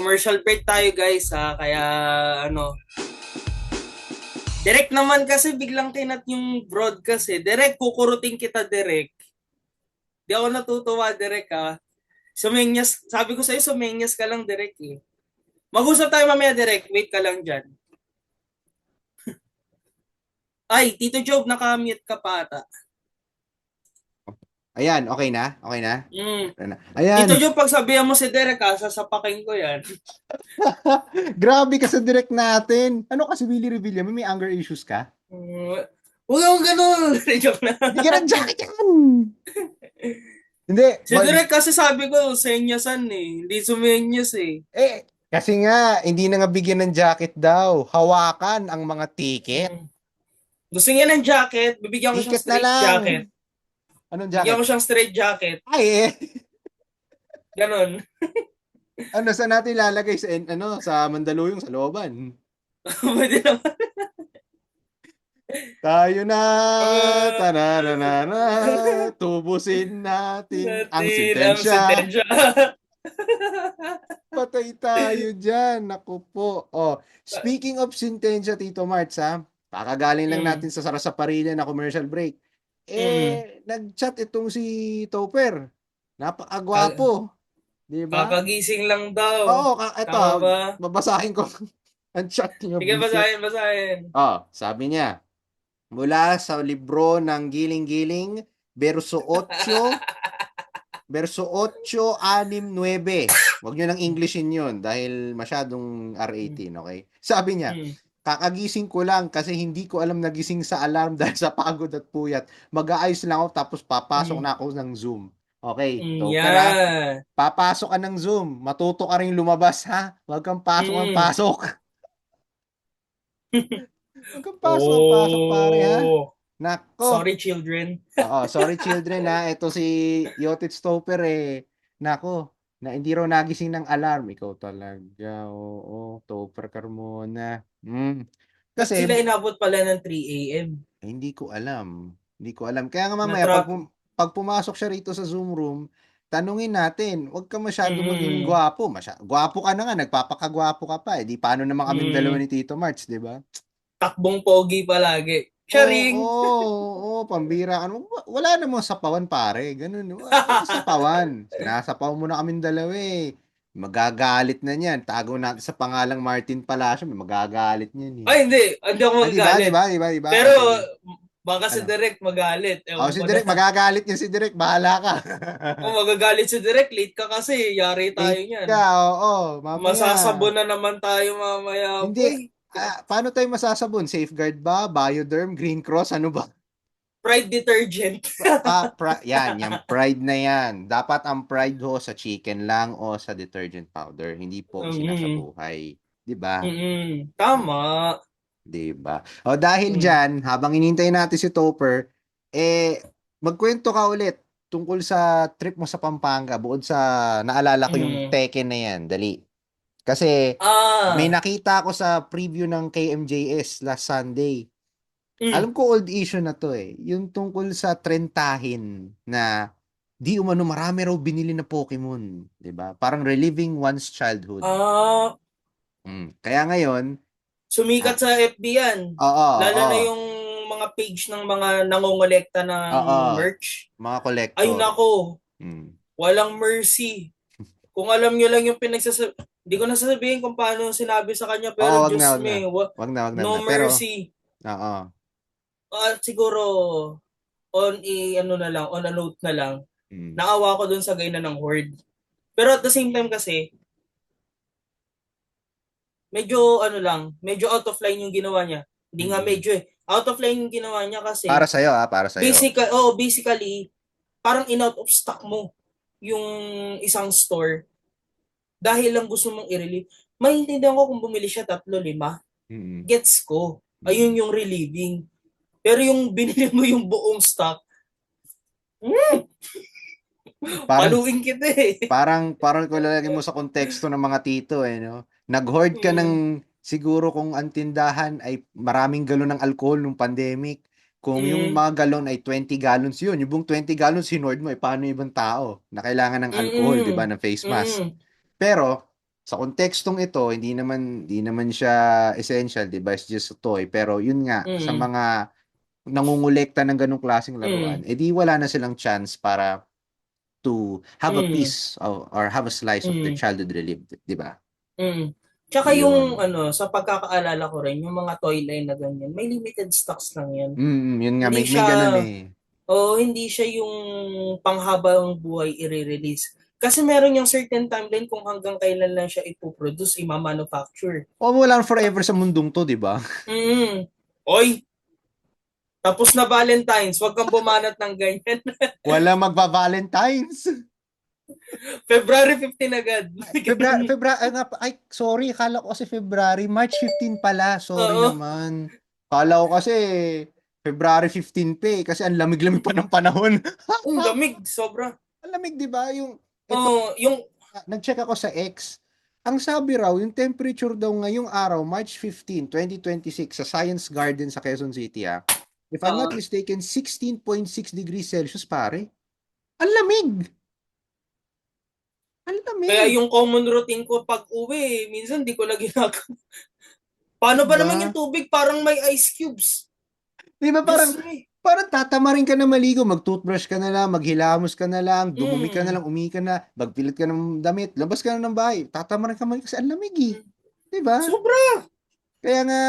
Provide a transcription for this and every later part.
Commercial break tayo guys ha. Kaya ano, direct naman kasi biglang kinat yung broadcast eh. Direct kukurutin kita direct. Di ako natutuwa direct ha. Sumenyas, sabi ko sa'yo sumenyas ka lang direct eh. Mag-usap tayo mamaya direct. Wait ka lang dyan. Ay, Tito Job, naka-mute ka pa ata. Ayan, okay na? Okay na? Mm. Ano na? Tito Ayan, Job, pag sabihan mo si Derek ha, sasapakin ko yan. grabe ka sa direct natin. Ano kasi Willie Revilla, may anger issues ka? Mm. Huwag akong ganun. Joke na. Hindi ka ng jacket yan! Hindi, Si Derek kasi sabi ko, senyasan eh. Hindi sumenyas eh. kasi nga, hindi na nga bigyan ng jacket daw. Hawakan ang mga ticket. Mm. Gusto niya ng jacket, bibigyan ko siyang Ticket na straight lang. jacket. Anong Bigyan jacket? ko siyang straight jacket. Ay eh. Ganon. Ano, saan natin ilalagay sa, sa Mandaluyong, sa looban? Pwede naman. Tayo na, Uh, tananana, tubusin natin ang natin ang sintensya. sentensya. Patay tayo dyan. Naku po. Oh, speaking of sintensya, Tito Marts, ha? Kakagaling lang natin mm, sa Sarasaparilla na commercial break. mm. Nag-chat itong si Topper. Ka- Napakagwapo. Di ba? Kakagising lang daw. Oo, eto, Tama ba? babasahin ko ang chat niya, Sige, buset. basahin, basahin. Sabi niya, mula sa libro ng Giling-Giling, verso 8, verso 8, 6, 9. Huwag nyo nang Englishin yun dahil masyadong Mm, R18, okay? Sabi niya, mm, kakagising ko lang kasi hindi ko alam nagising sa alarm dahil sa pagod at puyat. Mag-aayos lang ako tapos papasok mm, na ako ng Zoom. Okay, so pera, yan. papasok ka ng Zoom, matuto ka rin lumabas ha. Huwag kang pasok ang Mm. pasok. Huwag kang pasok ang pasok pare ha. Oh, Nako. sorry children. Sorry children ha. Ito si Yotit Stopper Nako, na hindi raw nagising ng alarm. Ikaw talaga. Oo, Topper Carmona. Ba't Kasi, sila inabot pala ng 3 a.m.? hindi ko alam. Hindi ko alam. Kaya nga Na mamaya, traffic. pag pumasok siya rito sa Zoom room, tanungin natin, huwag ka masyado maging Mm, gwapo. Gwapo ka na nga, nagpapakagwapo ka pa. Di paano naman kaming dalawa mm, ni Tito March, di ba? takbong pogi palagi. Oo, Charing! pambira ka naman. Wala namang sapawan, pare. Ganun. Wala sapawan. Sinasapaw mo na kaming dalawa eh. Magagalit na niyan. Tago natin sa pangalang Martin Palacio. May magagalit niyan eh. Ay, hindi. Hindi ako Di ba? Di magagalit. ba? Di ba? Di ba? Pero, O sige. baka si Ano? Direk magalit. Ewan Si ko na. Direk, magagalit niyan si Direk. Bahala ka. Kung magagalit si Direk, late ka kasi. Yari tayo Late niyan. ka. Oo, mamaya. Masasabon na naman tayo mamaya, Hindi. boy. Paano tayo masasabon? Safeguard ba? Bioderm? Green Cross? Ano ba? Pride detergent. Yan pride na yan. Dapat ang pride ho sa chicken lang o sa detergent powder, hindi po Mm, isinasabuhay. 'Di ba? mm, Hmm, tama. 'di ba? O dahil Mm, diyan, habang inintay natin si Topper, magkwento ka ulit tungkol sa trip mo sa Pampanga bukod sa naalala ko yung mm. Tekken na yan. Dali. Kasi may Ah, nakita ako sa preview ng KMJS last Sunday. mm. Alam ko old issue na to eh. Yung tungkol sa trentahin na di umano marami raw binili na Pokemon, 'di ba? Parang reliving one's childhood. Ah, Kaya ngayon, sumikat ah, sa FB yan. oo, Lalo na oo, yung mga page ng mga nangongolekta ng oo, merch. mga Ay collector. nako, Mm. walang mercy. Kung alam nyo lang yung hindi ko na sasabihin kung paano sinabi sa kanya, Oo, pero wag na, Diyos wag na. me, Wag no na. Pero, mercy. oo. Siguro, ano na lang, on a note na lang, Mm. naawa ko dun sa gay na ng Horde. Pero at the same time kasi, medyo ano lang, medyo out of line yung ginawa niya. Hindi nga Mm. medyo eh. Out of line yung ginawa niya Para kasi, sa para sa basically, parang in-out of stock mo yung isang store dahil lang gusto mong i-relieve. Maintindihan ko kung bumili siya 3, 5. Mm. Gets ko. Ayun Mm. yung relieving. Pero yung binili mo yung buong stock, mm, Parang paluin kita eh. parang kung lalagay mo sa konteksto ng mga tito no? Nag-hoard ka Mm, ng siguro kung ang tindahan ay maraming galon ng alcohol nung pandemic. Kung yung mm, mga galon ay 20 gallons yun, yung buong 20 gallons hinord mo, paano yung ibang tao na kailangan ng alcohol, di ba, mm, ng face mask. mm, Pero, Sa kontekstong ito, hindi naman siya essential, 'di ba? It's just a toy. Pero yun nga, sa Mm. mga nangungulekta ng ganong klaseng laruan, Mm. edi wala na silang chance para to have a Mm. piece or have a slice of their Mm. childhood relieved, 'di ba? Mm. Tsaka yung Yun. ano, sa pagkakaalala ko rin, yung mga toy line na ganyan, may limited stocks lang yan. Yun nga, Hindi may siya, ganun eh. hindi siya yung panghabang buhay i-release. Kasi meron yung certain timeline kung hanggang kailan lang siya ipoproduce, ima-manufacture. O wala forever sa mundong to, 'di ba? Mm. Oy, tapos na Valentine's, wag kang bumanat ng ganyan. Wala magva-Valentines. February 15 agad. Ay, sorry, kala ko kasi February, March 15 pala. Sorry Oo, naman. Kala ko kasi February 15 pa eh, kasi ang lamig-lamig pa ng panahon. ang lamig, sobra. Ang lamig, 'di ba? Ito, Yung, nag-check ako sa X. Ang sabi raw, yung temperature daw ngayong araw, March 15, 2026, sa Science Garden sa Quezon City, ah. If I'm not uh, mistaken, 16.6 degrees Celsius, pare. Ang lamig! Ang kaya lamig! yung common routine ko pag uwi, minsan di ko na ginagawa. Paano ba naman Diba? yung tubig parang may ice cubes? Di ba Diyos parang, me. parang tatamarin ka na maligo, mag-toothbrush ka na lang, maghilamos ka na lang, dumumi ka na Mm. lang, umi ka na, magpilit ka ng damit, labas ka na ng bahay, tatamarin ka maligo kasi ang lamig eh. Di ba? Sobra. Kaya nga,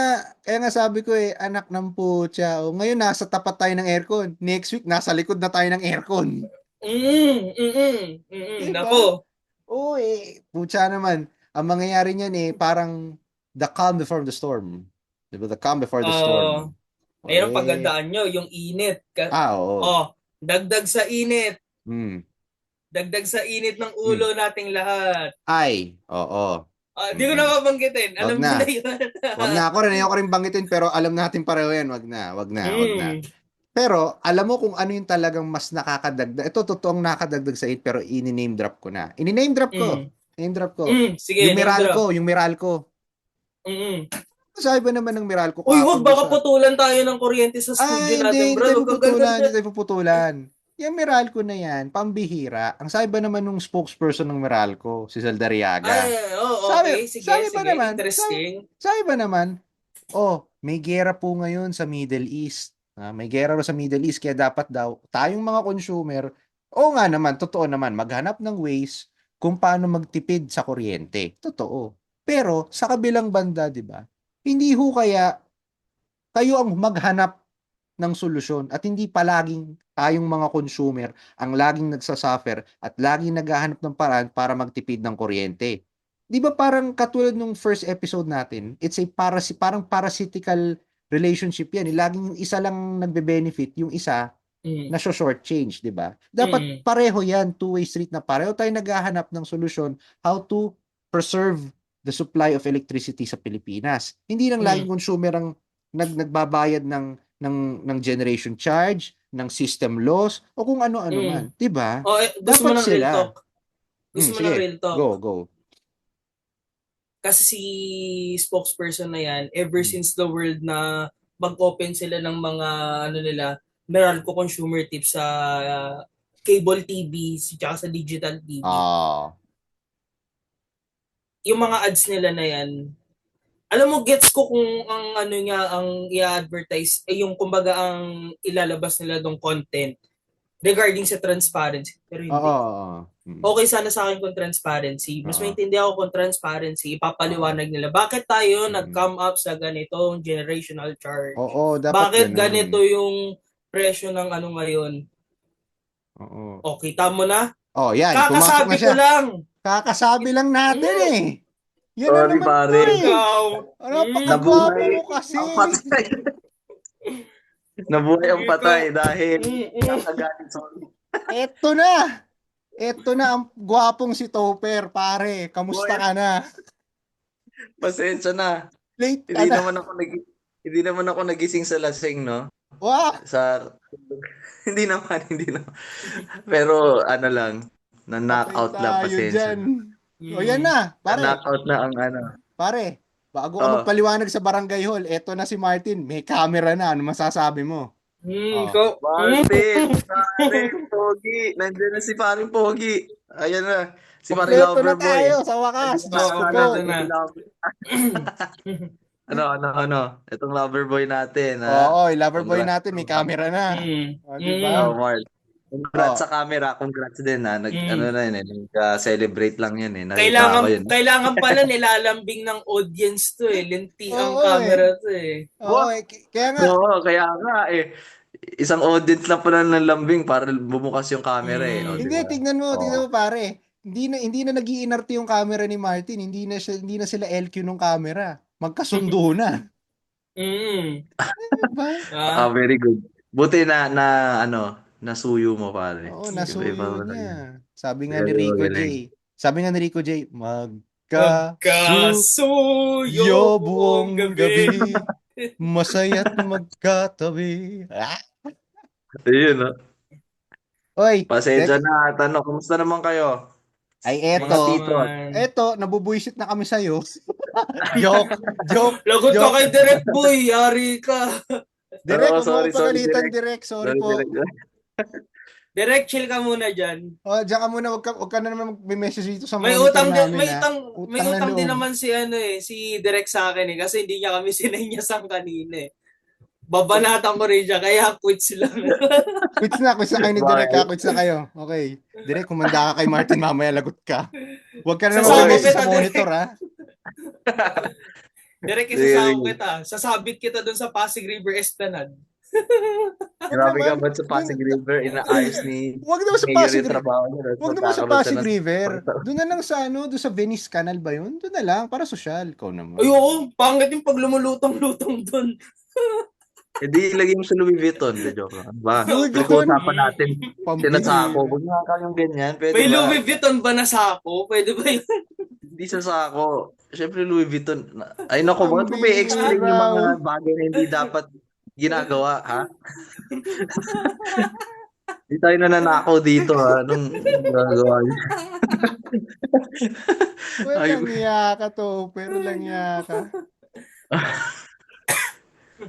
kaya nga sabi ko eh, anak ng putya, oh, ngayon nasa tapat tayo ng aircon, next week nasa likod na tayo ng aircon. Di ba? Nako. Oo eh, putya naman. Ang mangyayari niyan eh, parang the calm before the storm. Di ba? The calm before the Uh, storm. O Ayun ang eh, pagandaan nyo, yung init. oo. Oh, dagdag sa init. Hmm. Dagdag sa init ng Hmm. ulo nating lahat. Ay, oo. Di ko na Mm. mabanggitin. Wag Alam nyo na na. yun. Wag na ako rin. Ayoko rin banggitin pero alam natin pareho yan. Wag na. Wag na. Wag na. mm, Pero alam mo kung ano yung talagang mas nakakadagdag. Ito totoong nakakadagdag sa it pero ini-name drop ko na. Ini-name drop ko. mm, Name drop ko. Sige, name drop. Yung Meralco. Mm. Sabi ba naman ng Meralco Uy, wag kahapon doon baka sa... putulan tayo ng kuryente sa studio Ay, natin, hindi bro. tayo Huwag kang ganun. puputulan. Hindi tayo puputulan. Yung Meralco na yan, pambihira. Ang sabi ba naman nung spokesperson ng Meralco, si Saldariaga, Ay, oh, sabi, okay. Sige, sabi ba sige. naman, Interesting. sabi ba naman, oh, may gera po ngayon sa Middle East. May gera raw sa Middle East, kaya dapat daw, tayong mga consumer, oo nga naman, totoo naman, maghanap ng ways kung paano magtipid sa kuryente. Totoo. Pero, sa kabilang banda, di ba, hindi ho kaya kayo ang maghanap ng solusyon at hindi palaging tayong mga consumer ang laging nagsasuffer at laging naghahanap ng paraan para magtipid ng kuryente. 'Di ba parang katulad nung first episode natin, it's a parang parasitical relationship yan. Laging yung isa lang nagbe-benefit, yung isa Mm, na short change, 'di ba? Dapat mm, pareho yan, two-way street na pareho tayo naghahanap ng solusyon how to preserve the supply of electricity sa Pilipinas. Hindi lang mm, laging consumer ang nagbabayad ng generation charge, ng system loss o kung ano-ano mm. man, 'di ba? Oh, gusto mo Dapat ng real sila. talk? Gusto mo ng Sige. real talk? Go, go. Kasi si spokesperson na yan, ever Hmm. since the world na mag-open sila ng mga ano nila, Meralco consumer tips sa cable TV, tsaka sa digital TV. Ah, Yung mga ads nila na yan, alam mo, gets ko kung ang ano niya, ang i-advertise, yung kumbaga ang ilalabas nila dong content regarding sa transparency. Pero oo, hindi. oo. Okay sana sa akin kung transparency. Mas Oo. maintindihan ko kung transparency, Oo. ipapaliwanag nila. Bakit tayo Mm. nag-come up sa ganitong generational charge? Oo, dapat Bakit gano'n. ganito yung presyo ng ano ngayon? Oo. O, kita mo na? Oh, yan, pumasok na Kakasabi ko siya. lang. Kakasabi lang natin Mm, eh. Yan na Sorry, naman to pare. eh. ikaw. Napakagwapo Nabuhay mo kasi. ang patay. Nabuhay ang Ikaw. patay dahil Mm, mm. nakagalit. Sorry. Eto na. Eto na ang gwapong si Topper, pare. Kamusta Buhay. ka na? Pasensya na. Late ka Hindi na. naman ako hindi naman ako nagising sa lasing, no? Wow. Sa hindi naman. Pero ano lang, Patay na-knockout lang, tayo pasensya dyan. na. O yan Mm. na, pare. Na-knockout na ang ano. Pare, bago ka Oh, magpaliwanag sa barangay hall, eto na si Martin. May camera na. Ano masasabi mo? Oh. Ikaw. Martin, paring Pogi. Nandiyan na si paring Pogi. Ayan na. Si paring Kompleto na Loverboy. tayo sa Hindi wakas. ko Diyos Oo, ko nakakala po. kompleto si na. Ano. Itong Loverboy natin, ha? Oo, yung Loverboy Congrats. natin, may camera na. O, di ba? Oh, Mm. Marl. Congrats Oh, sa camera. Congrats din, ha? Ano Mm. na yun, eh. Nag-celebrate lang yan, eh. Nakita Kailangan ko yun. kailangan pala nilalambing ng audience to eh. Linti ang oo camera eh. to eh. Oo Wow! eh. Kaya nga, Oo, kaya nga, eh. Isang audience lang pala ng lambing para bumukas yung camera, eh. O, di Mm. hindi, ba? tignan Oo. mo pare. Hindi na nag-iinarte yung camera ni Martin. Hindi na sila LQ nung camera. Magkasundo na. Mm. Diba? Very good. Buti nasuyo mo, pare. Oo, Iba-iba nasuyo mo na yun. niya. Sabi nga ni Very Rico J. magaling. Magkasuyo Magkasuyo buong buong gabi. gabi. Masaya't magkatabi. Ah! Ayun, no? Oy, Pasensya na. Kumusta naman kayo? ay Mga Ayos tito. naman. nabubuisit na kami sa'yo. Joke. Lagot ka kay Direct Boy, yari ka. Oo, Direk, huwag mo sorry, ako pagalitan, direct. Direk. Sorry Sorry, po. direct. Direct, chill ka muna dyan. Diyan ka muna, wag ka na naman mag-message dito sa May monitor utang din, namin, may ha? utang, may Utang na utang din loob. naman si si Direct sa akin eh kasi hindi niya kami sinenyasan kanina eh. Babanatan ko rin siya kaya quits lang. Quits na kayo ni Direk, ha? Bakit? Quits na kayo. Okay. Direk, kumanda ka kay Martin, mamaya lagot ka. Huwag ka na naman Sasabog mag-message kita, sa monitor, ha? Direct, Sige, isasama sige. kita. Sasabit kita doon sa Pasig River Esplanade. Wag Grabe ka naman. ba't sa Pasig River? Inaayos ni Wag naman sa Mayor Pasig yung River. trabaho niya. Tapos Wag naman sa magkakaroon siya Pasig ng River. pagta- Doon na lang sa doon sa Venice Canal ba 'yun? Doon na lang para sosyal ko naman. Ayoko, pangit yung pag lumulutong-lutong doon. Hindi ilagay mo sa Louis Vuitton. De joke lang. Ba? Louis Vuitton, Pinag-uusapan natin. Sinasako. pambihira. Huwag nga kayong ganyan. Pwede May ba? Louis Vuitton ba na sako? Pwede ba yun? Hindi sa sako. Siyempre Louis Vuitton. Ay nako, bakit mo explain Pambihira. yung mga bagay na hindi dapat ginagawa, ha? Hindi tayo nananakaw dito, ha? Anong ginagawa niyo? Walang iya ka to, pero lang iya ka.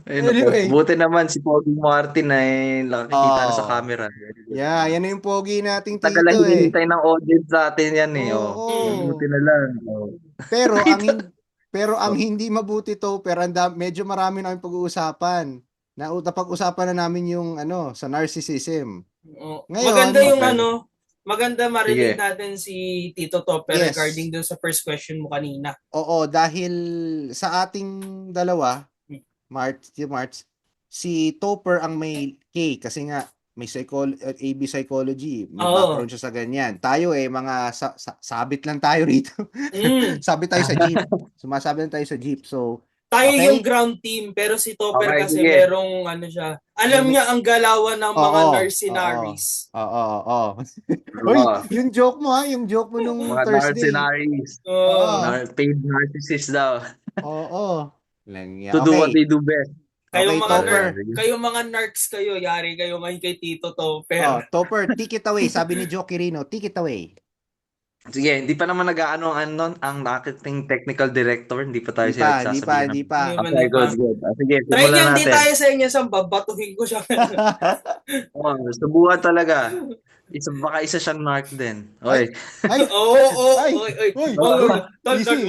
Ay, naku. Anyway. Buti naman si Pogi Martin ay nakikita na sa Oh. camera. Yeah, yan na yung pogi nating Tagal na tito eh. hinihintay ng audience natin yan eh. Oo. Buti na lang. Oh. Pero ang hindi mabuti to, pero medyo marami na yung pag-uusapan. Napag-usapan na namin yung sa narcissism. Ngayon, Maganda yung okay. maganda marinig Sige. natin si Tito Topper Yes. regarding dun sa first question mo kanina. Oo, dahil sa ating dalawa, March, si Topper ang may K kasi nga may AB psychology, may Oo. background siya sa ganyan. Tayo mga sabit lang tayo rito. Mm. Sabit tayo sa jeep. Sumasabit lang tayo sa jeep. So, Tayo okay. yung ground team pero si Topper Okay, kasi sige. merong siya. Alam niya ang galawan ng mga Oo, mercenaries. Oo. Uy, yung joke mo yung joke mo nung Mga Thursday. mercenaries. Oo. Paid narcissists daw. Oo. To do what they do best. Kayong Okay, mga Topper. kayong mga nerds kayo, yari kayo ngayon kay Tito Topper. Topper, take it away. Sabi ni Joe Quirino, take it away. Sige, hindi pa naman nag-aano ang ating technical director, hindi pa tayo Hindi pa. sasabihin. Hindi pa. Okay, good. Sige, Try simulan niya, hindi natin. tayo sa inyo sa babatuhin ko siya. Subukan talaga. Baka isa siyang narc din. Oy. Easy.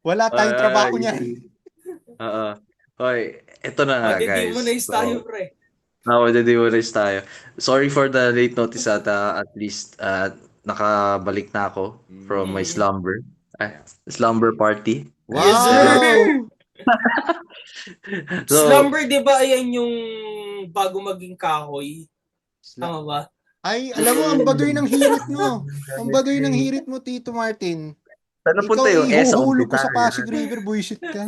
Wala tayong trabaho niyan. Oo. Oy, ito na nga, guys. Demonize tayo, pre. Demonize tayo. Sorry for the late notice at least nakabalik na ako from my slumber. Slumber party. Wow! Yes, sir. So, Slumber, di ba, ayan yung bago maging kahoy? Tama ba? Ay, alam mo, ang baduy ng hirit mo. Ang baduy ng hirit mo, Tito Martin. saan napunta yung S sa ihuhulog ko sa umpisa? Pasig River, buisit ka.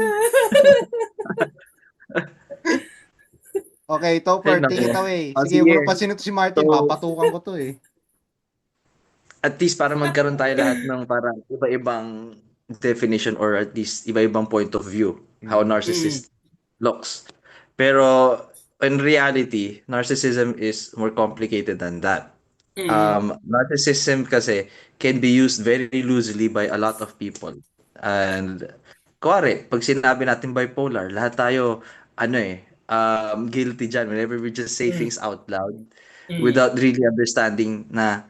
Okay, Topper, Ay, take it nako. away. Sige. Sige, wala pa sino to si Martin, So, papatukan ko to eh. At least para magkaroon tayo lahat ng parang iba-ibang definition or at least iba-ibang point of view how narcissist looks. Pero in reality, narcissism is more complicated than that. Narcissism kasi can be used very loosely by a lot of people. And kuwari, pag sinabi natin bipolar, lahat tayo guilty dyan whenever we just say Mm. things out loud Mm. without really understanding na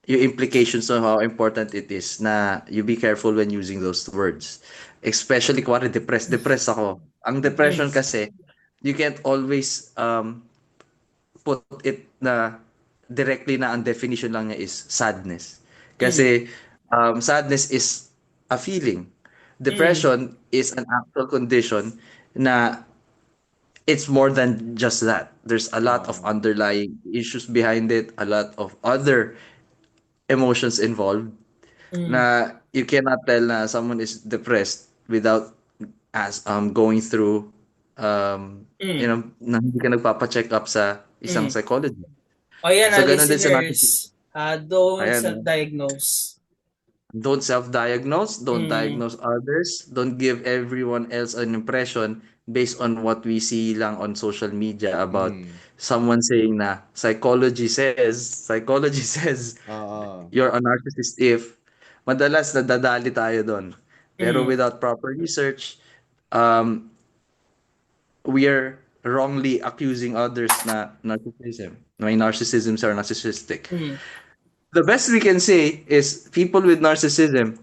yung implications of how important it is na you be careful when using those words. Especially kung depressed ako. Ang Mm. depression kasi, you can't always put it na directly na ang definition lang niya is sadness. Mm. Kasi sadness is a feeling. Mm. Depression is an actual condition na it's more than just that. There's a lot of Oo. underlying issues behind it, a lot of other emotions involved Mm. na you cannot tell na someone is depressed without going through Mm. na hindi ka nagpapa-check up sa isang Mm. psychologist. O yan So ganun din sa narcissism. listeners. Don't Ayan, self-diagnose. don't self-diagnose, don't Mm. diagnose others, don't give everyone else an impression based on what we see lang on social media about Mm. someone saying na psychology says Oo. you're a narcissist if madalas nadadali tayo doon. Pero Mm. without proper research, um, we are wrongly accusing others na narcissism. May narcissisms are narcissistic. Mm. The best we can say is people with narcissism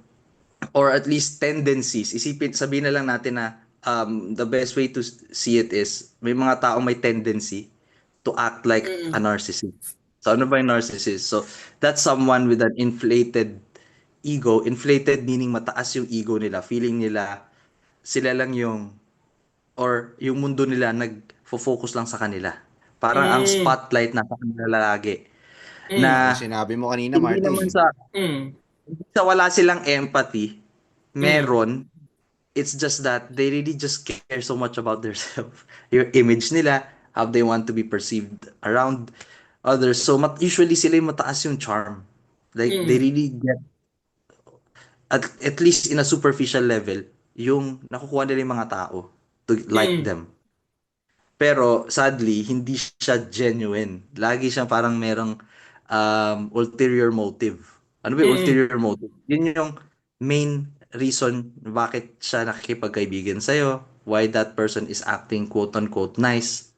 or at least tendencies, sabihin na lang natin na the best way to see it is may mga tao may tendency to act like a Mm. narcissist. So ano ba yung narcissist? So that's someone with an inflated ego. Inflated meaning mataas yung ego nila. Feeling nila sila lang yung or yung mundo nila nag-focus lang sa kanila. Parang ang Mm. spotlight na sa kanila lagi. Mm. Yung Na sinabi mo kanina, hindi naman Martin. Mm. sa wala silang empathy, Mm. meron. It's just that they really just care so much about themselves. Yung image nila, how they want to be perceived around others. So usually sila yung mataas yung charm. Like they Mm. really get at least in a superficial level yung nakukuha nila yung mga tao to like Mm. them. Pero sadly, hindi siya genuine. Lagi siyang parang merong ulterior motive. Ano ba yung Mm. ulterior motive? Yun yung main reason bakit siya nakikipagkaibigan sa'yo, why that person is acting quote-unquote nice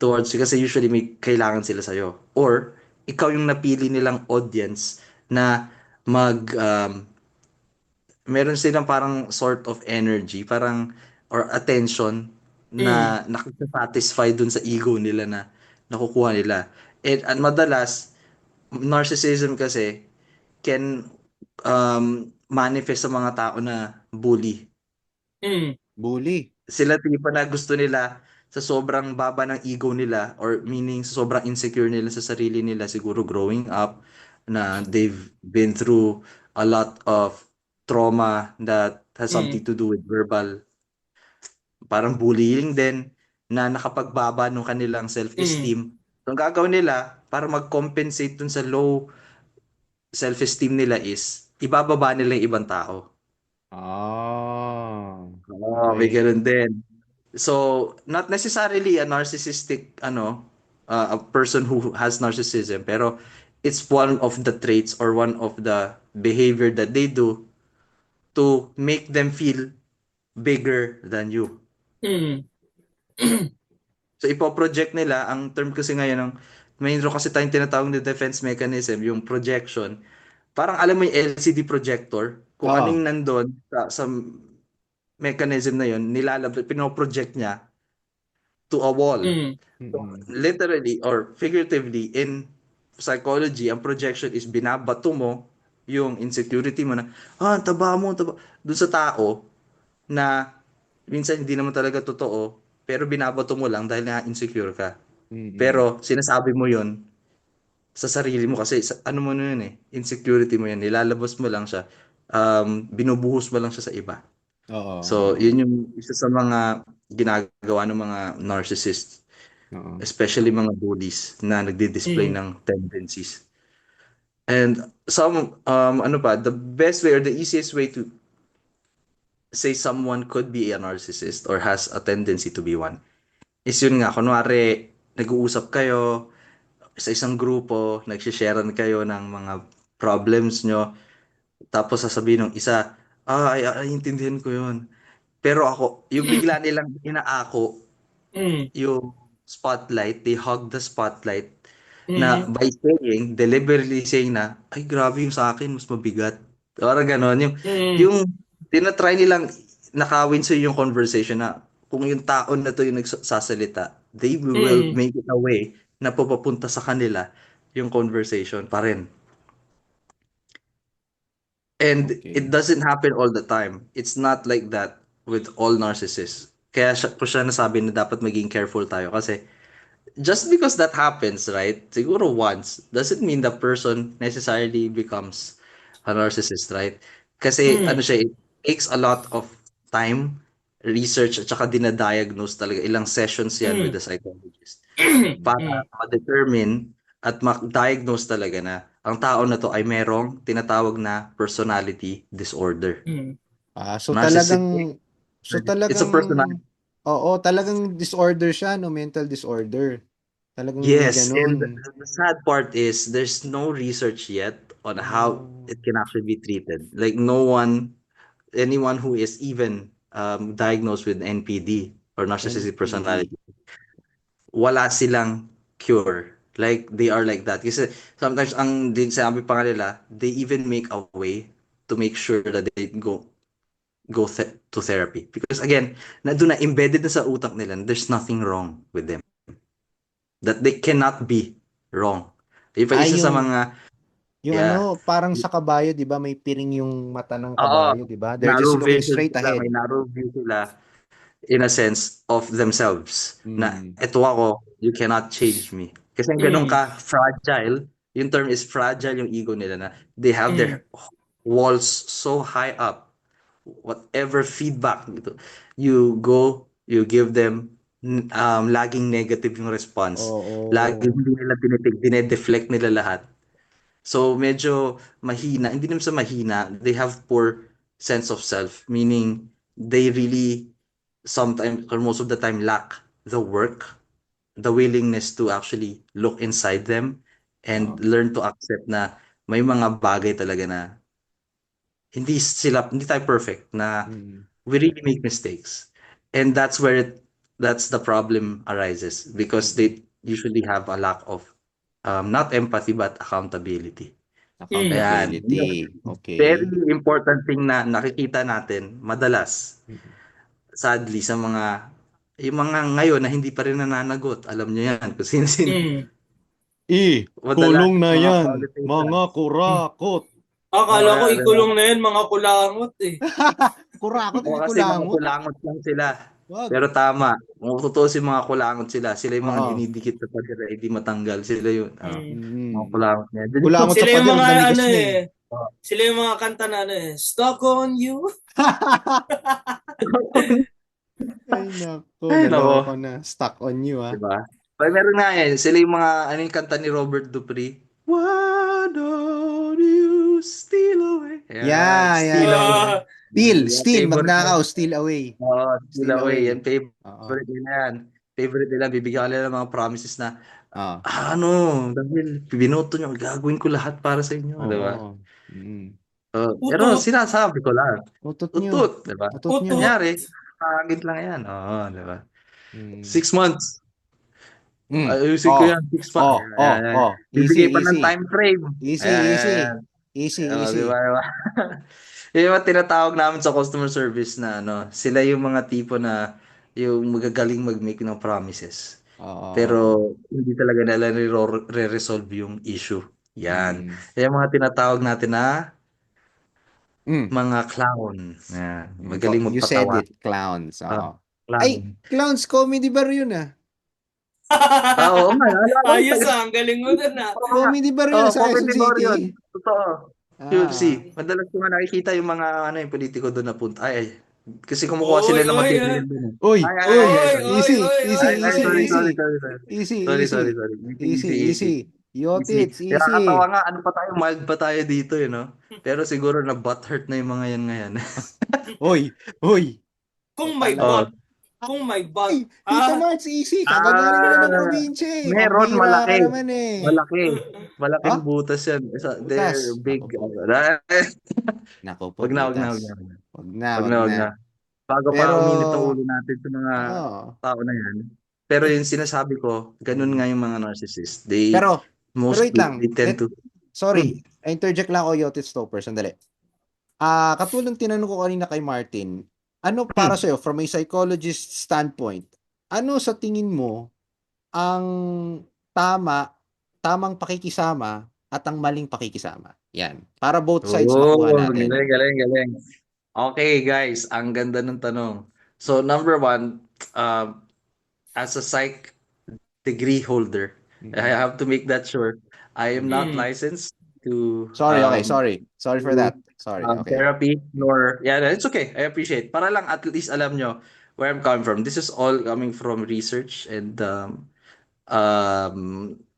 towards you kasi usually may kailangan sila sa'yo. Or, ikaw yung napili nilang audience na meron silang parang sort of energy, parang or attention Mm. na nakaka-satisfy dun sa ego nila na nakukuha nila. And madalas, narcissism kasi can manifest sa mga tao na bully. Mm. Bully. Sila tipo na gusto nila sa sobrang baba ng ego nila or meaning sa sobrang insecure nila sa sarili nila siguro growing up na they've been through a lot of trauma that has Mm. something to do with verbal parang bullying din na nakapagbaba ng kanilang Mm. self-esteem. So, ang gagawin nila para mag-compensate dun sa low self-esteem nila is ibababa nila yung ibang tao. Ah. Oo, may Okay. ganun din. So, not necessarily a narcissistic, a person who has narcissism, pero it's one of the traits or one of the behavior that they do to make them feel bigger than you. Mm. So, ipoproject nila, ang term kasi ngayon, mayroon kasi tayong tinatawag na defense mechanism, yung projection. Parang alam mo yung LCD projector, kung Oo. anong nandun sa mechanism na yun, pinoproject niya to a wall. Mm. So, Mm-mm. literally or figuratively in psychology, ang projection is binabato mo yung insecurity mo na, ang taba mo, taba. Doon sa tao na minsan hindi naman talaga totoo, pero binabato mo lang dahil nga insecure ka. Mm-mm. Pero sinasabi mo yun sa sarili mo kasi ano mo na yun insecurity mo yan, nilalabas mo lang siya, binubuhos mo lang siya sa iba. Oo. So, Oo. yun yung isa sa mga ginagawa ng mga narcissists. Oo. Especially mga bullies na nagdi-display Mm. ng tendencies. And ano pa, the best way or the easiest way to say someone could be a narcissist or has a tendency to be one is yun nga, kunwari, nag-uusap kayo sa isang grupo, nagsisharean kayo ng mga problems nyo, tapos sasabihin ng isa, ay, intindihan ko yun. Pero ako, yung bigla nilang inaako Mm. yung spotlight, they hug the spotlight na Mm. by saying, deliberately saying na, ay grabe yung sa akin, mas mabigat. Parang ganon. Mm. Yung tinatry nilang nakawin sa yung conversation na kung yung tao na to yung nagsasalita, they will Mm. make it a way na pupapunta sa kanila yung conversation pa rin. And it Okay. doesn't happen all the time. It's not like that with all narcissists. Kaya ko siya nasabi na dapat maging careful tayo kasi just because that happens, right? Siguro once, doesn't mean the person necessarily becomes a narcissist, right? Kasi ano Mm. siya, it takes a lot of time, research, at saka dinadiagnose talaga. Ilang sessions yan with Mm. the psychologist para Mm. ma-determine at ma-diagnose talaga na ang tao na to ay merong tinatawag na personality disorder. Mm. So Narcissistic, it's a talagang personality. oo, talagang disorder siya, no, mental disorder. Talagang may Yes, and ganun. the sad part is there's no research yet on how Oh. it can actually be treated. Like no one, anyone who is even diagnosed with NPD or narcissistic NPD. personality, wala silang cure. Like they are like that. Kasi sometimes ang din sabi pa nga nila, they even make a way to make sure that they to therapy. Because again, nandun na embedded na sa utak nila, there's nothing wrong with them. That they cannot be wrong. Ipa Ah, isa sa mga, yung yeah. ano, parang sa kabayo, 'di ba? May piring yung mata ng Oo, kabayo, 'di ba? They're just narrow looking vision straight sila, may ahead. narrow view sila in a sense of themselves. Na Mm. eto ako, you cannot change me. Kasi ganun Mm. ka fragile, yung term is fragile yung ego nila na they have Mm. their walls so high up. Whatever feedback dito, you go, you give them laging negative yung response. Laging Oo. hindi nila dinedeflect nila lahat. So medyo mahina, hindi naman sa mahina, they have poor sense of self, meaning they really sometimes or most of the time lack the work, the willingness to actually look inside them and Oo. learn to accept na may mga bagay talaga na hindi tayo perfect na Mm. we really make mistakes. And that's the problem arises because Mm. they usually have a lack of not empathy but accountability. Mm. Ayan. Accountability. Very Okay. important thing na nakikita natin madalas, Mm. sadly, sa yung mga ngayon na hindi pa rin nananagot. Alam niyo yan, kung sino-sino. Mm. Madalas, Kulong na mga yan, mga politicians. kurakot. Akala ko Kaya, diba? ikulong na yan, mga kulangot eh. Kurakot, O hindi kasi mga kulangot. kulangot lang sila. Wag. Pero tama, kung tutuusin mga kulangot sila, sila yung mga Oo. dinidikit sa pader, hindi matanggal. Sila yun. Mm. Mga Mm. kulangot niya. Kulangot sa Sila yung pader, mga nanigas ano na eh. eh. Sila yung mga kanta na ano eh. Stuck on you. Ay, nako, Ay, naloko nako. na. Stuck on you, ah. Diba? Pero meron nga eh, sila yung mga, ano yung kanta ni Robert Dupree? Why don't you steal away? Yan, Yeah, yeah, steal yeah, away. yeah. Ah. Yan, Steal, favorite nila. magnakaw, steal away. Oo, steal Steal away. Yan, away. Oo. favorite nila yan. Favorite nila, bibigyan ka nila ng mga promises na, Ah, ano, dahil binoto nyo, gagawin ko lahat para sa inyo, di ba? oo. Mm. Pero Utot. sinasabi ko lang, Utot nyo. utot, di ba? Utot nyo. Utot. Kunyari, pangit lang yan. Oo, di ba? Mm. 6 months. Mm. Ayusin ko Oh, yan, 6 months. oh, oh, Ayan, ayan. oh. Easy, Bibigay pa ng easy. time frame. Easy, Ayan, ayan, ayan. easy. Easy, Di ba, easy. di ba? Yung mga tinatawag namin sa customer service na ano, sila yung mga tipo na yung magagaling mag-make ng promises. Oo. Pero hindi talaga nila re-resolve yung issue. Yan. Mm. Yung mga tinatawag natin na Mm. mga clown. Yan. Magaling You said magpatawa. it, clowns. Ah, Oo. Ay, clown. clowns comedy bar yun, ah. Oo nga. Alam, Ayos ah, ang galing mo dun ah. oo nga. Comedy bar yun Oo, sa Quezon comedy bar yun. City. Totoo. Ah. QC. Madalas ko nga nakikita yung mga ano yung politiko doon na punta. Ay, kasi kumukuha Oy, sila ng oy, material oy. doon. Uy, Ay, uy. Oy, sorry. oy, Easy, oy, easy, oy, Ay, easy, oy. sorry, easy. sorry, sorry, sorry. Easy, Sorry, easy. sorry, sorry. Easy, Easy, easy, easy. easy. Easy. Yotits, Nakakatawa easy. nga, ano pa tayo, mild pa tayo dito, Pero siguro na butthurt na yung mga yan ngayon. Uy, uy. Kung may Talaga. Oh. bot. Kung may bot. Ay, Tita Ah. Mats, easy. Kakagaling mo lang ng Ah, probinsya eh. meron, Pambira ka malaki. naman eh. Malaki. Malaking Ha? butas yan. They're Butas. big. Nako po. Nako po, Wag na, wag na, wag butas. na. Wag na, Wag wag na, wag na. na. Bago pa Pero, uminit ang ulo natin sa mga oh, tao na yan. Pero yung sinasabi ko, ganun nga yung mga narcissist. pero, wait Mostly, lang. they tend to, Sorry, Hmm, interject lang ako, Yotit Stopper, sandali. Katulad tinanong ko kanina kay Martin, ano para hmm. sa'yo, from a psychologist standpoint, ano sa tingin mo ang tama, tamang pakikisama at ang maling pakikisama? Yan. Para both sides makuha Oh, natin. galing, galing, galing. Okay, guys, ang ganda ng tanong. So, number one, as a psych degree holder, I Mhm. have to make that sure. I am not Mm. licensed to Sorry, okay, sorry. Sorry for do that. Sorry, okay. therapy, nor yeah, it's okay. I appreciate. Para lang at least alam nyo where I'm coming from. This is all coming from research and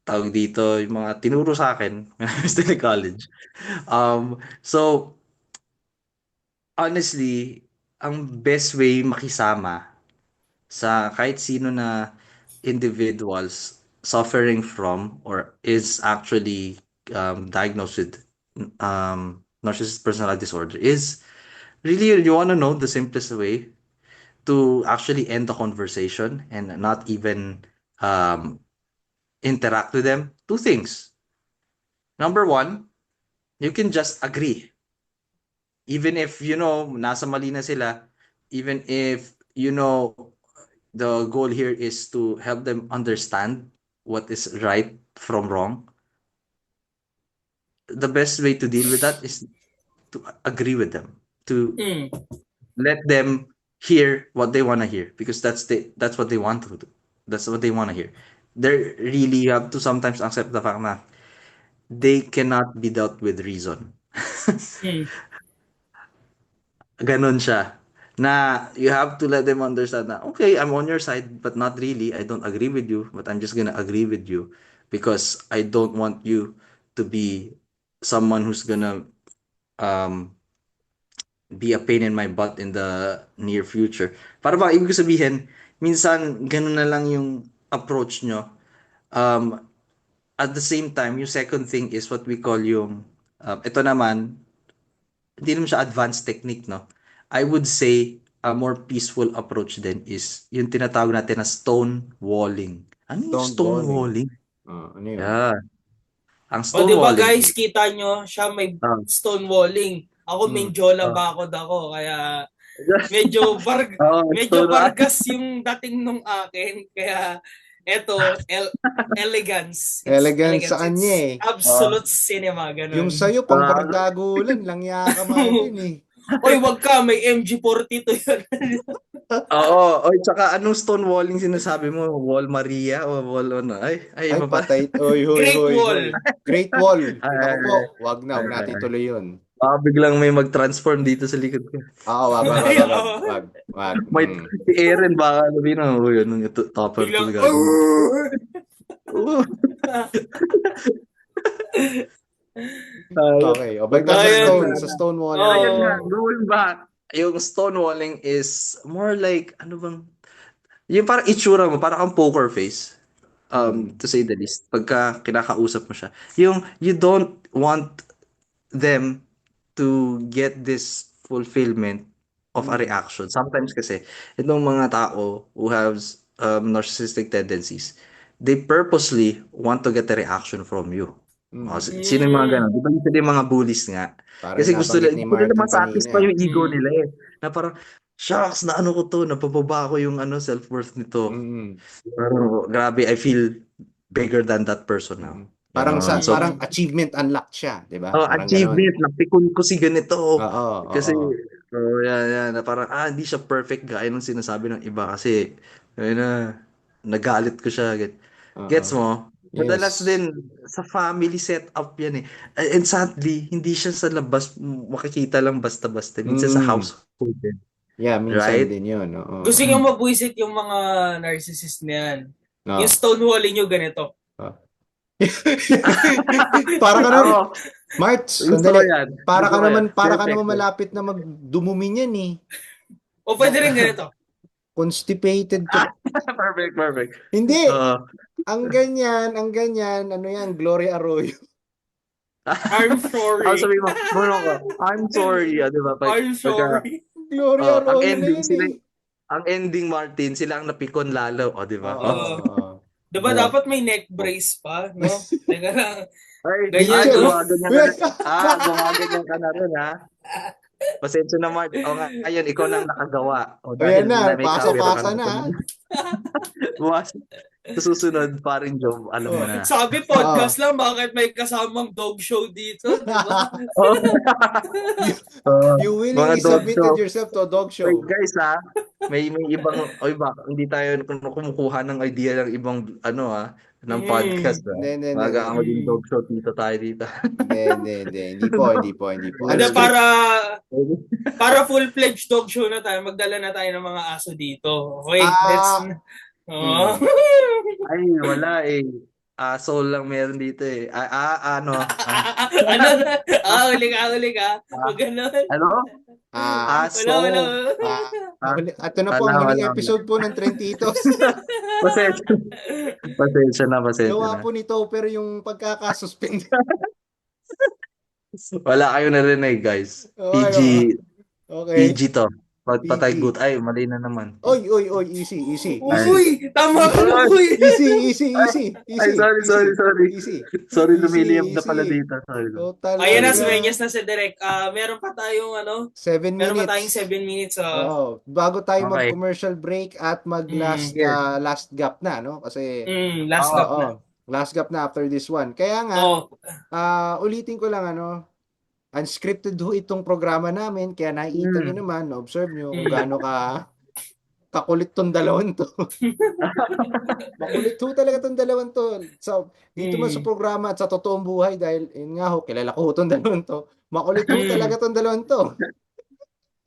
tawag dito yung mga tinuro sa akin when I was still in college. So honestly, ang best way makisama sa kahit sino na individuals suffering from or is actually diagnosed with narcissistic personality disorder is really you want to know the simplest way to actually end the conversation and not even um, interact with them. Two things. Number one, you can just agree. Even if you know nasa mali na sila, even if you know the goal here is to help them understand what is right from wrong, the best way to deal with that is to agree with them, to Mm. let them hear what they want to hear because that's what they want to do. That's what they want to hear. They really have to sometimes accept the fact that they cannot be dealt with reason. Mm. Ganon siya. Na you have to let them understand na, okay, I'm on your side, but not really. I don't agree with you, but I'm just gonna agree with you because I don't want you to be someone who's gonna um, be a pain in my butt in the near future. Para bang ibig sabihin, minsan ganun na lang yung approach nyo. Um, at the same time, yung second thing is what we call yung, ito naman, hindi naman siya advanced technique, no? I would say a more peaceful approach din is yung tinatawag natin na stone walling. Ano yung stone Stonewalling. walling? Ano yun? Yeah. Ang O, stone di ba walling. guys, kita nyo, siya may Ah. stonewalling. Ako Mm. Menjola Ah. bakod ako, kaya medyo medyo stone walling. Vargas yung dating nung akin. Kaya eto, elegance. It's Elegant elegance. sa kanya It's eh. absolute cinema, Yung ganun. sa'yo, pang bardagulan lang yaka Martin eh. Oy, wag ka, may MG42 yun. Oo. Oy, tsaka anong stone walling sinasabi mo? Wall Maria o wall ano? Ay, Ay, iba pa. patay. Oy, hoy, Great hoy, Wall. hoy. Great Wall. Ay, Naku po, ay, wag na, ay, wag ay, natin ay. tuloy yun. Biglang may mag-transform dito sa likod ko. Wag, wag, Ay, wag, wag, oo. wag, wag. May si Aaron baka sabihin na, uy, anong ito, topper to Biglang, gagawin. Oo. Okay, o balik tayo sa Ayan stone, na. sa stonewalling Ayun natin. nga, Oh. going back, yung stonewalling is more like, ano bang, yung parang itsura mo, parang kang poker face. To say the least, pagka kinakausap mo siya. Yung, you don't want them to get this fulfillment of a reaction. Sometimes kasi, itong mga tao who have narcissistic tendencies, they purposely want to get a reaction from you. Sino yung mga Mm. ganun? Di ba usually yung mga bullies nga? Parang Kasi gusto nabanggit ni nila Martin masatisfy kanina. yung ego Mm. nila eh. Na parang, shucks, na ano ko to, napababa ko yung self-worth nito. Parang, grabe, I feel bigger than that person now. Parang Ganon. So, parang achievement unlocked siya, 'di ba? Parang ganoon. achievement, napikon ko si ganito. Oo, Kasi, oo. yan, na parang, hindi siya perfect gaya ng sinasabi ng iba kasi, ayun na, nagalit ko siya. Gets Oo. mo? Madalas Yes. din, sa family setup yan eh. And sadly, hindi siya sa labas makikita lang basta-basta. Minsan sa household din. Yeah, minsan Right? din 'yun, oo. Gusto nyo mabwisit yung mga narcissist na yan. Oo. Yung stonewalling nyo ganito. Para ka naman, Ako, March, gusto ko sandali. yan. Para Gusto ka ko yan. naman Perfect. malapit na magdumumi niyan eh. O pwede rin ganito. Constipated ka. Perfect. Hindi. Oo. Ang ganyan, ano yan, Gloria Arroyo. I'm sorry. Sabihin mo, ano ka? I'm sorry. Di ba? I'm Pagka, sorry. Gloria ang Arroyo na ending yun sila, eh. ang ending Martin, sila ang napikon lalo, o di ba? Oo, Oh. oo. Diba Oh. dapat may neck brace pa, no? Teka lang. Ay, Ganyan, no? gumaganyan ka na. Gumaganyan ka na rin, ha? Pasensya na, Mart. O ngayon, ikaw na ang nakagawa. O Ayan dahil na, may camera ka pasa-pasa na. na. Bukas, sa susunod, parin job, alam mo Oh. na. Sabi podcast lang, bakit may kasamang dog show dito, di ba? Oh. you, Oh, you mga willingly dog submitted show. yourself to a dog Wait, show. guys, ha? May ibang, o iba, hindi tayo kumukuha ng idea ng ibang, ng podcast, ha? Hindi, hindi, hindi, Maga ang hindi. maging dog show dito tayo dito. Hindi po, hindi po, hindi po. Hindi, Unscripted. para full-fledged dog show na tayo, magdala na tayo ng mga aso dito. Okay, Oh. Ay, wala eh. Soul lang meron dito eh. Ano? Ano? Huli ka. Huwag ganun. Ano? Wala. Soul. Ito na po ang huling Wala. episode po ng Trentitos. Pasensya na. Gawa po ni Topper yung pagkakasuspend. Wala kayo narinig, guys. PG. Okay. PG to. Patay PG. good. Ay, mali na naman. Oy, easy. Uy, tama ka na, uy. Easy. Ay, sorry. Easy. Sorry, Easy, lumiliyab na easy. pala dito. Sorry. Total. Ayan na, sumenyas na si Direk. Meron pa tayong 7 meron pa minutes. tayong 7 minutes. Bago tayo Okay. mag-commercial break at mag-last Yes. last gap na, no? Kasi last gap na. last gap na after this one. Kaya nga, ulitin ko lang unscripted ho itong programa namin, kaya nakikita nyo naman, na-observe nyo kung gaano kakulit tong dalawang to. Makulit ho talaga tong dalawang to. So, dito man sa programa at sa totoong buhay, dahil yun nga ho, kilala ko tong dalawang to. Makulit ho talaga tong dalawang to.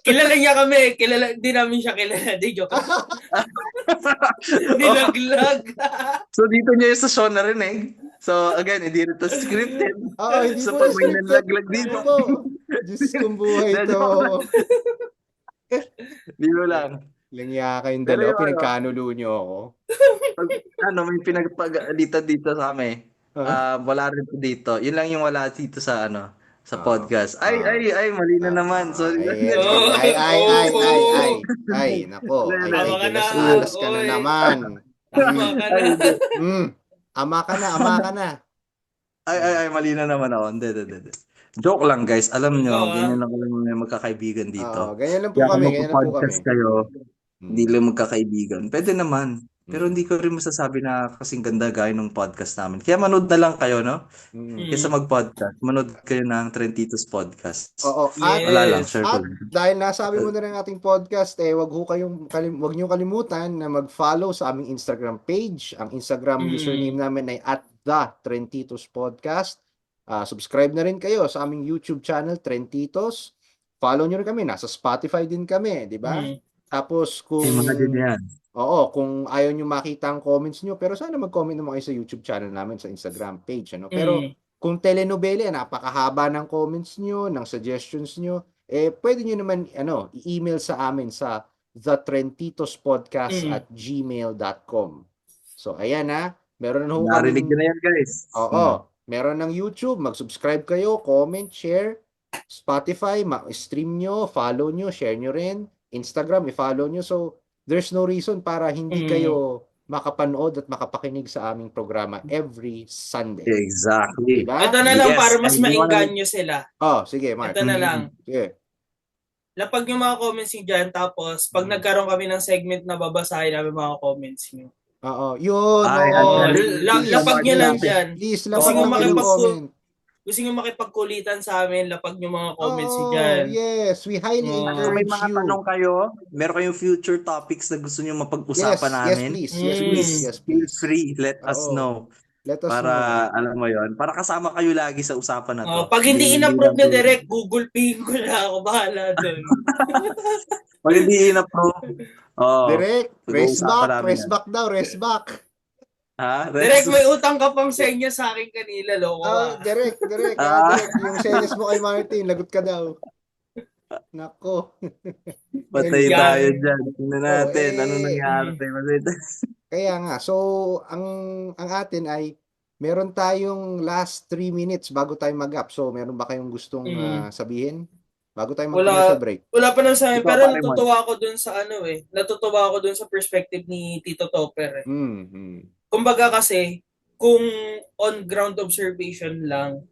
Kilala niya kami. Di namin siya kilala. Di joke. Nilaglag. So, dito niya yung sa show na rin eh. So, again, hindi rin to scripted. Hindi So, po pag may scripted. nalaglag dito. Po. Diyos kong buhay to. Di mo lang. Langya kayong Pero dalawa, yung pinagkanulo nyo ako. Pag, may pinagpagalitan dito sa amin. Wala rin po dito. Yun lang yung wala dito sa sa podcast. Ay, mali na naman. Sorry. Ay, nako. Tama ka na. Alas ka na naman. Tama ka na. Ama ka na. Ay, mali na naman ako. Hindi. Joke lang, guys. Alam nyo, ganyan lang kami magkakaibigan dito. Ganyan lang po kami. Podcast kayo, hindi lang magkakaibigan. Pwede naman. Pero hindi ko rin masasabi na kasing ganda gaya ng podcast namin. Kaya manood na lang kayo, no? Kaysa mag-podcast, manood kayo ng Trentitos Podcast. Oo. Wala lang, share ko At lang. dahil nasabi mo na rin ating podcast, wag niyo kalimutan na mag-follow sa aming Instagram page. Ang Instagram username namin ay @the_Trentitos_podcast. Subscribe na rin kayo sa aming YouTube channel, Trentitos. Follow nyo rin kami. Nasa Spotify din kami, di ba? Tapos kung kung ayaw nyo makita ang comments nyo, pero sana mag-comment naman kayo sa YouTube channel namin, sa Instagram page. Pero kung telenovela, napakahaba ng comments nyo, ng suggestions nyo, pwede nyo naman i-email sa amin sa thetrentitospodcast@gmail.com. So, ayan meron na Narinig nyo na yan, guys. Meron ng YouTube, mag-subscribe kayo, comment, share. Spotify, stream nyo, follow nyo, share nyo rin. Instagram, i-follow nyo. So, there's no reason para hindi kayo makapanood at makapakinig sa aming programa every Sunday. Exactly. Diba? Ito na lang para mas maingganyo sila. Sige, Mark. Ito na lang. Sige. Lapag yung mga comments nyo dyan, tapos pag nagkaroon kami ng segment na babasahin namin mga comments nyo. Yun. Lapag nyo lang dyan. Please, lapag nyo yung comment. Gusto nyo makipagkulitan sa amin, lapag yung mga comments nyo dyan. Yes, we highly encourage may mga tanong kayo, meron kayong future topics na gusto nyo mapag-usapan namin. Yes, please. Feel free, let us know. Let us para, alam mo yon, para kasama kayo lagi sa usapan na to. Pag hindi in-approve na direct, Google Pay ko na ako, bahala doon. Pag hindi in-approve, direct, rest back daw. Direct, may utang ka pang senya sa akin kanila, loko ka. Direct. Yung senyas mo kay Martin, lagot ka daw. Nako. Patay tayo dyan. Tingnan natin, ano nangyari. Kaya nga, so, ang atin ay, meron tayong last 3 minutes bago tayo mag-up. So, meron ba kayong gustong sabihin? Bago tayo Wala, mag-commercial break. wala pa naman sa akin. Ikaw, Pero pare Mark. natutuwa ako dun sa natutuwa ako dun sa perspective ni Tito Topper eh. Kumbaga kasi, kung on-ground observation lang,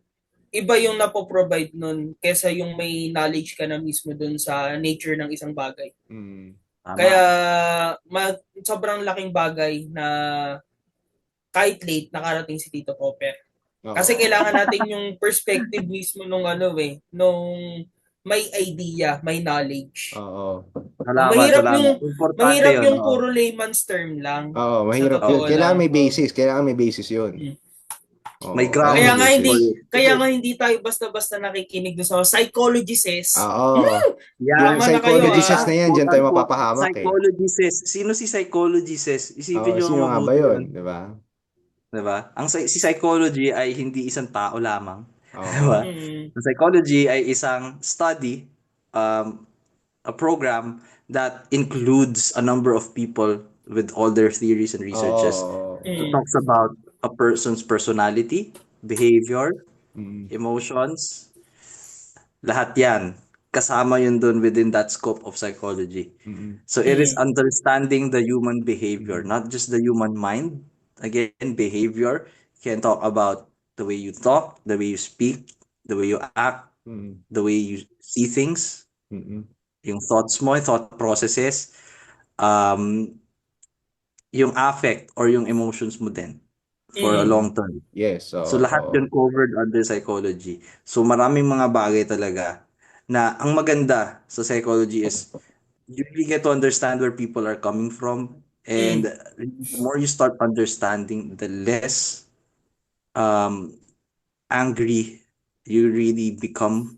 iba yung napoprovide nun kesa yung may knowledge ka na mismo dun sa nature ng isang bagay. Tama. Kaya sobrang laking bagay na kahit late nakarating si Tito Popper. Kasi kailangan natin yung perspective mismo nung nung may idea, may knowledge. Oo. Mahirap Importante mahirap yun. yung puro layman's term lang. Oo, Sa mahirap yun. totoo Kailangan lang. may basis. Kailangan may basis yun. May Oo, ground. Kaya nga basis. hindi kaya nga hindi tayo basta-basta nakikinig doon sa psychology says. Oo. Yan, Yung Tama na kayo, psychology ah. says na yan, dyan tayo mapapahamak eh. Psychology says. Sino si psychology says? Isipin Oo, nyo sino nga ba mabuti yun? yun. Diba? Diba? Si psychology ay hindi isang tao lamang. Oo. Diba? Mm. Ang psychology ay isang study, a program that includes a number of people with all their theories and researches. Oo. It talks about a person's personality, behavior, emotions, lahat yan. Kasama yun dun within that scope of psychology. So it is understanding the human behavior, not just the human mind. Again, behavior. You can talk about the way you talk, the way you speak, the way you act, the way you see things, yung thoughts mo, yung thought processes, yung affect or yung emotions mo din for a long term. Yes. So lahat yun covered under psychology. So maraming mga bagay talaga na ang maganda sa psychology is you really get to understand where people are coming from, and the more you start understanding, the less angry you really become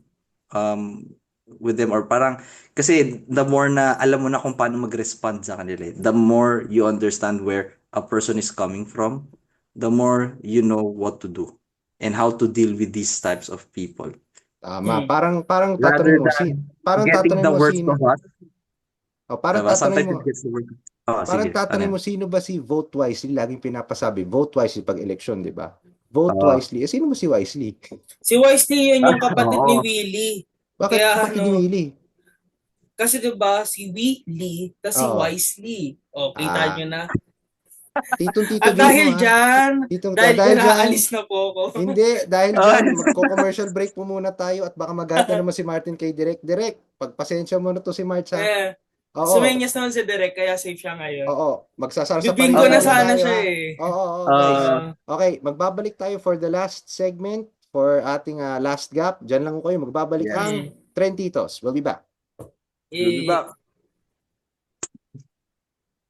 with them, or parang kasi the more na alam mo na kung paano mag-respond sa kanila, the more you understand where a person is coming from, the more you know what to do and how to deal with these types of people. Tama. Parang Rather tatanungin mo than parang getting tatanungin the mo worst sino. of us. Parang Diba? tatanungin Sometimes mo. it gets the worst. Parang Sige. tatanungin mo sino ba si Vote Wisely, laging pinapasabi Vote Wisely pag election, 'di ba? Vote Wisely. Sino ba si Wisely? Si Wisely yun yung kapatid ni Oo. Willie. Bakit Kaya kapatid ni Willie? kasi 'di ba si Willie tapos si Oo. Wisely. O, kita nyo na. Tito At Vivo, dahil dyan, dahil dyan, aalis na po ako. hindi, dahil dyan, magko-commercial break po muna tayo at baka magalit na naman si Martin kay Direk. Direk, pagpasensya mo na to si March ha. Oo. Sumenyas naman si Derek, kaya safe siya ngayon. Oo, magsasarsa pa Bibing rin ko na tayo sana tayo, siya ha? eh. Oo, guys. Okay, magbabalik tayo for the last segment for ating last gap. Diyan lang kayo, magbabalik ang Trentitos. We'll be back. We'll be back.